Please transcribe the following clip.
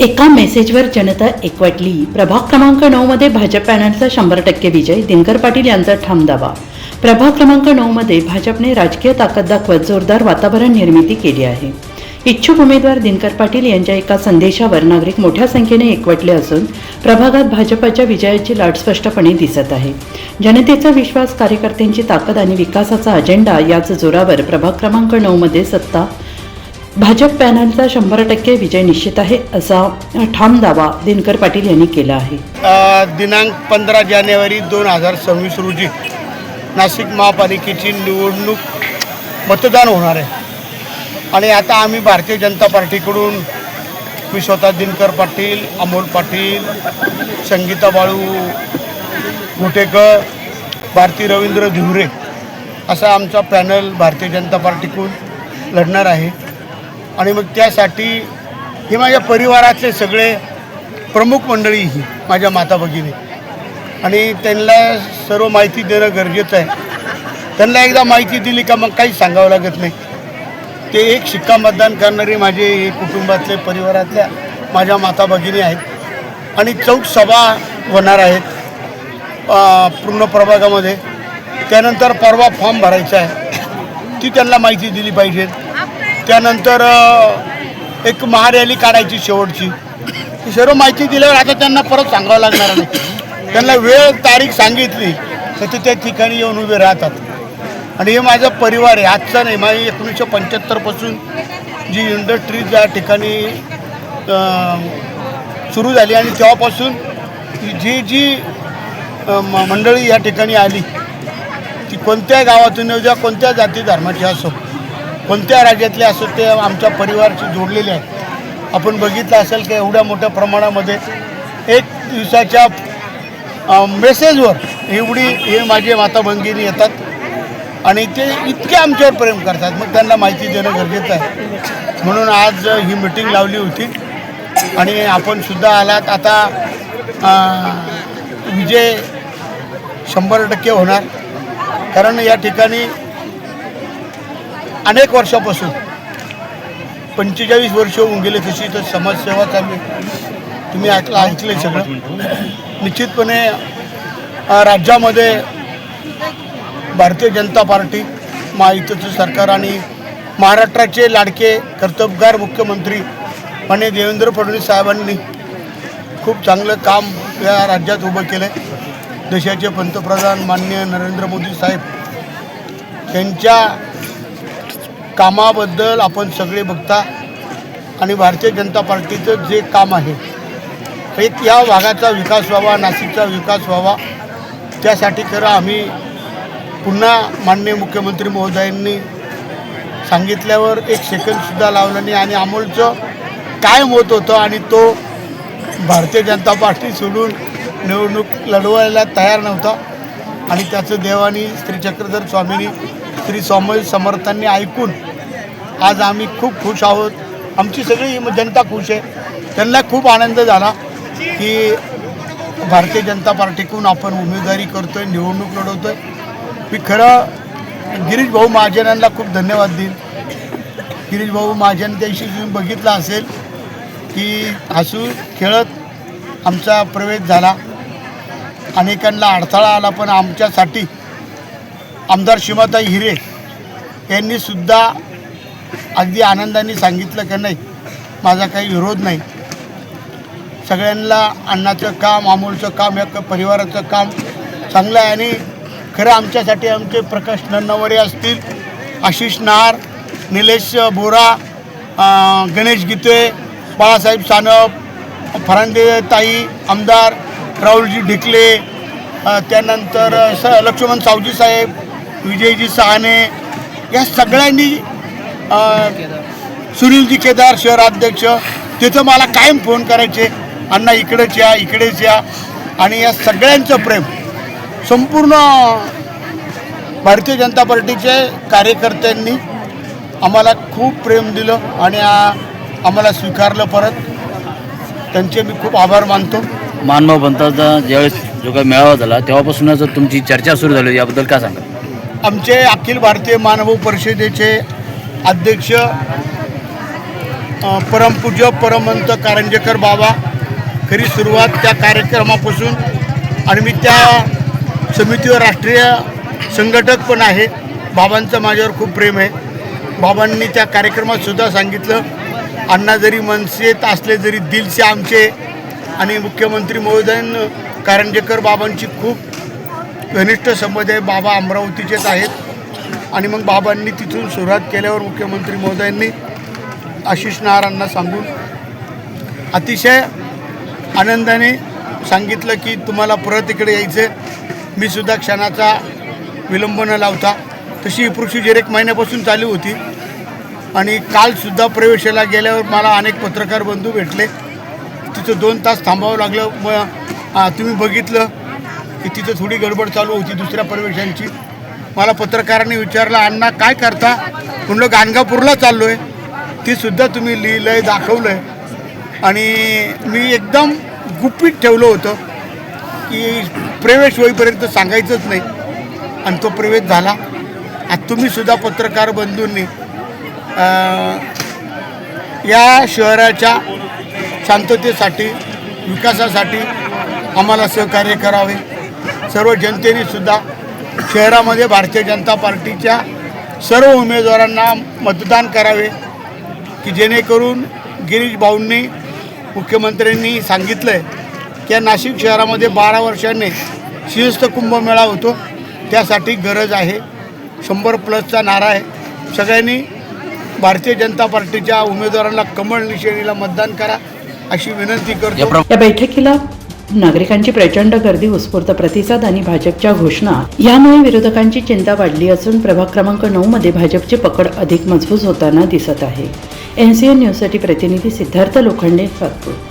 एका मेसेजवर जनता एकवटली. प्रभाग क्रमांक 9 मध्ये भाजप पॅनलचा 100% विजय. दिनकर पाटील यांचा ठाम दावा. प्रभाग क्रमांक 9 मध्ये भाजपने राजकीय ताकद दाखवत जोरदार वातावरण निर्मिती केली आहे. इच्छुक उमेदवार दिनकर पाटील यांच्या एका संदेशावर नागरिक मोठ्या संख्येने एकवटले असून प्रभागात भाजपच्या विजयाची लाट स्पष्टपणे दिसत आहे. जनतेचा विश्वास, कार्यकर्त्यांची ताकद आणि विकासाचा अजेंडा याच जोरावर प्रभाग क्रमांक 9 मध्ये सत्ता भाजप पॅनलचा 100% विजय निश्चित आहे, असा ठाम दावा दिनकर पाटील यांनी केला आहे. दिनांक 15 जानेवारी 2026 रोजी नाशिक महापालिकेची निवडणूक मतदान होणार आहे आणि आता आम्ही भारतीय जनता पार्टीकडून मी स्वतः दिनकर पाटील, अमोल पाटील, संगीता बाळू घोटेकर, भारती रवींद्र धिवरे असा आमचा पॅनल भारतीय जनता पार्टीकडून लढणार आहे. आणि मग त्यासाठी हे माझ्या परिवारातले सगळे प्रमुख मंडळी ही माझ्या माता भगिनी आणि त्यांना सर्व माहिती देणं गरजेचं आहे. त्यांना एकदा माहिती दिली का मग काही सांगावं लागत नाही. ते एक शिक्का मतदान करणारे माझे कुटुंबातले, परिवारातल्या माझ्या माता भगिनी आहेत आणि चौक सभा होणार आहेत पूर्ण प्रभागामध्ये. त्यानंतर परवा फॉर्म भरायचा आहे, ती त्यांना माहिती दिली पाहिजे. त्यानंतर एक महारॅली काढायची शेवटची, ही सर्व माहिती दिल्यावर आता त्यांना परत सांगावं लागणार नाही. त्यांना वेळ तारीख सांगितली तर ते त्या ठिकाणी येऊन उभे राहतात. आणि हे माझा परिवार आहे, आजचा नाही. माझी 1975पासून जी इंडस्ट्री या ठिकाणी सुरू झाली आणि तेव्हापासून जी मंडळी या ठिकाणी आली ती कोणत्या गावातून येऊ द्या, कोणत्या जाती धर्माची असो, कोणत्या राज्यातले असो, ते आमच्या परिवाराशी जोडलेले आहेत. आपण बघितलं असेल की एवढ्या मोठ्या प्रमाणामध्ये एक दिवसाच्या मेसेजवर हे माझे माता भगिनी येतात आणि ते इतके आमच्यावर प्रेम करतात. मग त्यांना माहिती देणं गरजेचं आहे. म्हणून आज ही मीटिंग लावली होती आणि आपण सुद्धा आलात. आता विजय 100% होणार, कारण या ठिकाणी अनेक वर्षापासून 45 वर्ष होऊन गेले तशी तर समाजसेवा चालू आहे. तुम्ही ऐकले सगळं. निश्चितपणे राज्यामध्ये भारतीय जनता पार्टी, महायुतीचं सरकार आणि महाराष्ट्राचे लाडके कर्तबगार मुख्यमंत्री माननीय देवेंद्र फडणवीस साहेबांनी खूप चांगलं काम या राज्यात उभं केलं आहे. देशाचे पंतप्रधान माननीय नरेंद्र मोदी साहेब यांच्या कामाबद्दल आपण सगळे बघता आणि भारतीय जनता पार्टीचं जे काम आहे हे या भागाचा विकास व्हावा, नाशिकचा विकास व्हावा, त्यासाठी खरं आम्ही पुन्हा माननीय मुख्यमंत्री महोदयांनी सांगितल्यावर एक सेकंदसुद्धा लावलं नाही. आणि अमोलचं काय मत होतं आणि तो भारतीय जनता पार्टी सोडून निवडणूक लढवायला तयार नव्हता आणि त्याचं देवानी श्री चक्रधर स्वामींनी, श्री स्वामी समर्थांनी ऐकून आज आम्ही खूप खुश आहोत. आमची सगळी जनता खुश आहे. त्यांना खूप आनंद झाला की भारतीय जनता पार्टीकडून आपण उमेदवारी करतो आहे, निवडणूक लढवतो आहे. मी खरं गिरीश भाऊ महाजनांना खूप धन्यवाद देईन. गिरीश भाऊ महाजन त्याशी तुम्ही बघितलं असेल की हसू खेळत आमचा प्रवेश झाला. अनेकांना अडथळा आला, पण आमच्यासाठी आमदार सीमाताई हिरे यांनीसुद्धा अगदी आनंदाने सांगितलं की नाही, माझा काही विरोध नाही. सगळ्यांना अन्नाचं काम, अमोलचं काम, या परिवाराचं काम चांगलं आहे. आणि खरं आमच्यासाठी आमचे प्रकाश नन्नवरे असतील, आशिष नार, निलेश बोरा, गणेश गीते, बाळासाहेब सानप, फरांदे ताई, आमदार राहुलजी ढिकले, त्यानंतर लक्ष्मण सावजी साहेब, विजयजी सहाने, या सगळ्यांनी, सुनीलजी केदार शहराध्यक्ष, तिथं मला कायम फोन करायचे, अण्णा इकडेच या, इकडेच या. आणि या सगळ्यांचं प्रेम संपूर्ण भारतीय जनता पार्टीचे कार्यकर्त्यांनी आम्हाला खूप प्रेम दिलं आणि आम्हाला स्वीकारलं परत. त्यांचे मी खूप आभार मानतो. मानभाव पंथाचा ज्यावेळेस जो काही मेळावा झाला तेव्हापासूनच तुमची चर्चा सुरू झाली, याबद्दल काय सांगा? आमचे अखिल भारतीय मानभाव परिषदेचे अध्यक्ष परमपूज्य परमहंत कारंजेकर बाबा, खरी सुरुवात त्या कार्यक्रमापासून आणि मी त्या समितीवर राष्ट्रीय संघटक पण आहे. बाबांचं माझ्यावर खूप प्रेम आहे. बाबांनी त्या कार्यक्रमात सुद्धा सांगितलं, अण्णा जरी मनसेत असले तरी दिल से आमचे, आणि मुख्यमंत्री महोदय कारंजेकर बाबांची खूप घनिष्ठ संबंध आहे. बाबा अमरावतीचेच आहेत आणि मग बाबांनी तिथून सुरुवात केल्यावर मुख्यमंत्री महोदयांनी आशिष नारांना सांगून अतिशय आनंदाने सांगितलं की तुम्हाला परत इकडे यायचं. मी सुद्धा क्षणाचा विलंब न लावता, तशी ही प्रोसिजर 1 महिन्यापासून चालू होती आणि कालसुद्धा प्रवेशाला गेल्यावर मला अनेक पत्रकार बंधू भेटले. तिथं 2 तास थांबावं लागलं. मग तुम्ही बघितलं की तिथं थोडी गडबड चालू होती दुसऱ्या प्रवेशांची. मला पत्रकारांनी विचारलं, अण्णा काय करता? म्हणलं गाणगापूरला चाललो आहे. ती सुद्धा तुम्ही लिहिलं आहे, दाखवलं आहे. आणि मी एकदम गुपित ठेवलं होतं की प्रवेश होईपर्यंत सांगायचंच नाही, आणि तो प्रवेश झाला. आता तुम्हीसुद्धा पत्रकार बंधूंनी या शहराच्या शांततेसाठी, विकासासाठी आम्हाला सहकार्य करावे. सर्व जनतेने सुद्धा शहरामध्ये भारतीय जनता पार्टीच्या सर्व उमेदवारांना मतदान करावे, की जेणेकरून गिरीश भाऊंनी, मुख्यमंत्र्यांनी सांगितलं आहे की या नाशिक शहरामध्ये 12 वर्षांनी सिंहस्थ कुंभमेळा होतो, त्यासाठी गरज आहे. 100+ नारा आहे. सगळ्यांनी भारतीय जनता पार्टीच्या उमेदवारांना कमळ निशाणीला मतदान करा अशी विनंती करतो. या बैठकीला नागरिकांची प्रचंड गर्दी, उत्स्फूर्त प्रतिसाद आणि भाजपच्या घोषणा यामुळे विरोधकांची चिंता वाढली असून प्रभाग क्रमांक 9 मध्ये भाजपची पकड अधिक मजबूत होताना दिसत आहे. NCN न्यूजसाठी प्रतिनिधी सिद्धार्थ लोखंडे, सातपूर.